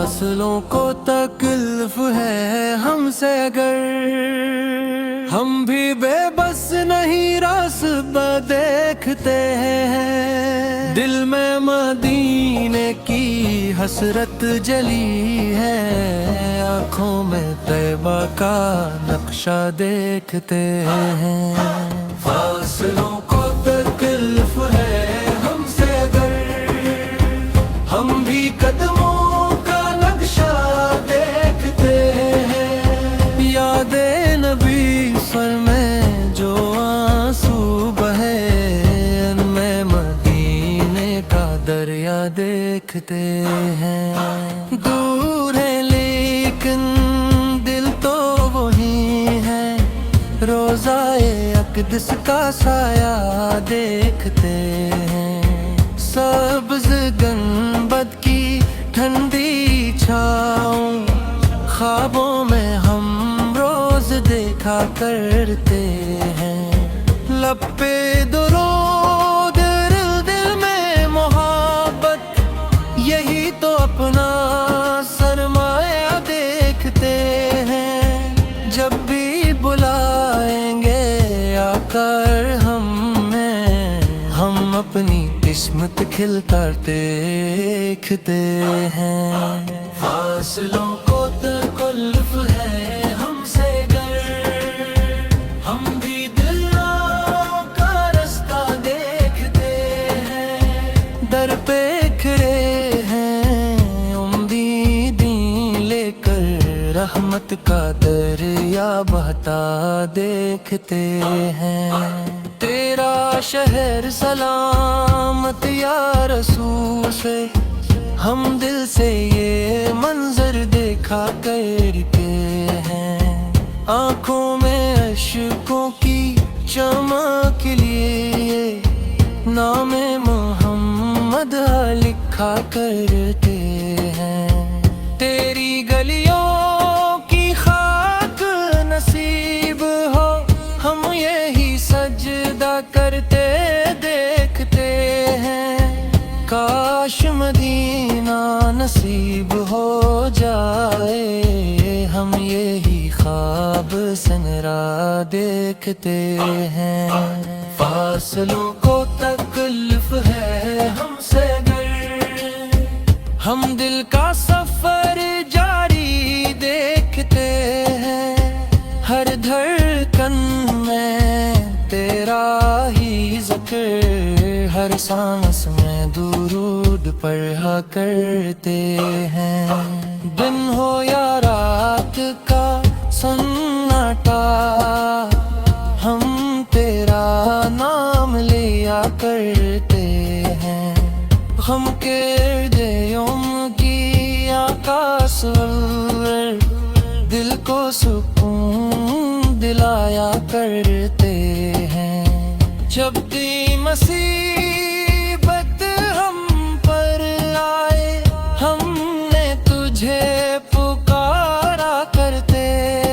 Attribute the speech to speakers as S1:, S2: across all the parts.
S1: فاصلوں کو تکلف ہے ہم سے اگر، ہم بھی بے بس نہیں راستہ دیکھتے ہیں، دل میں مدینے کی حسرت جلی ہے، آنکھوں میں طیبہ کا نقشہ دیکھتے ہیں۔ فاصلوں کو تکلف ہے ہم سے اگر، ہم بھی قدموں کا نقشہ دیکھتے ہیں، یاد نبی سر میں جو آنسو بہے، ان میں مدینے کا دریا دیکھتے ہیں۔ دور ہے لیکن دل تو وہی ہے، روضائے اقدس کا سایہ دیکھتے ہیں، سبز گنبد کی ٹھنڈی چھاؤں خوابوں میں ہم روز دیکھا کرتے ہیں، لب پہ درود دل میں محبت، یہی تو اپنا سرمایہ دیکھتے ہیں، جب بھی بلائیں گے آ کر ہم اپنی قسمت کھلتا دیکھتے ہیں۔ فاصلوں کو تکلف ہے ہم سے گر، ہم بھی دلوں کا رستہ دیکھتے ہیں، در پہ کھڑے ہیں امیدیں لے کر، رحمت کا دریا بہتا دیکھتے ہیں، تیرا شہر سلامت یا رسول سے، ہم دل سے یہ منظر دیکھا کرتے ہیں، آنکھوں میں اشکوں کی چمک لیے نام محمد لکھا کرتے ہیں، تیری گلیوں کی خاک نصیب ہو، ہم یہی سجدہ کرتے دیکھتے ہیں، کاش مدینہ نصیب ہو جائے، ہم یہی خواب سنرا دیکھتے ہیں۔ فاصلوں کو تکلف ہے ہم سے گر، ہم دل کا سفر جاری دیکھتے ہیں، ہر دھڑکن میں تیرا ہی ذکر، ہر سانس میں درود پڑھا کرتے ہیں، دن ہو یا رات کا سناٹا، ہم تیرا نام لیا کرتے ہیں، غم کے دیوم کی آقا سرور، دل کو سکون دلایا کرتے ہیں، جب بھی مصیبت ہم پر آئے، ہم نے تجھے پکارا کرتے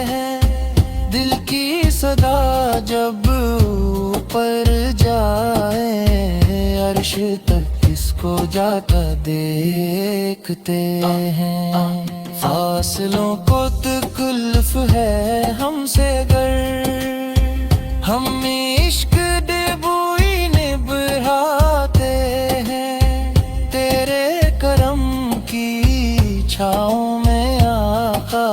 S1: ہیں، دل کی صدا جب اوپر جائے، عرش تک کس کو جاتا دیکھتے ہیں۔ فاصلوں کو تکلف ہے ہم سے گر، ہم عشق ڈبوئی نبھاتے ہیں، تیرے کرم کی چھاؤں میں آقا،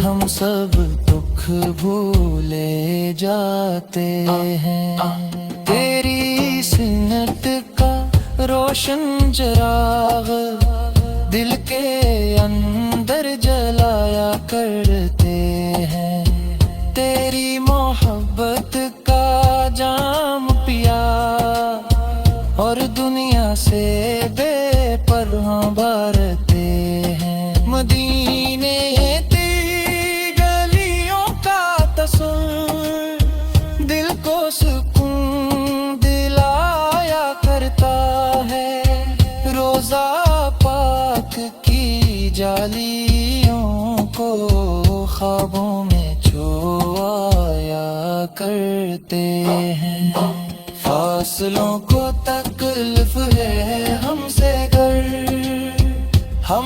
S1: ہم سب دکھ بھولے جاتے ہیں، تیری سنت کا روشن چراغ دل کے اندر جلایا کرتے ہیں، تیری محبت کا جام پیا، اور دنیا سے بے پرواہ بھرتے ہیں، مدینے تیری گلیوں کا تصور، دل کو سکون دلایا کرتا ہے، روزہ پاک کی جالیوں کو خوابوں میں چھوایا کرتے ہیں، فاصلوں کو تکلف ہے ہم سے گر، ہم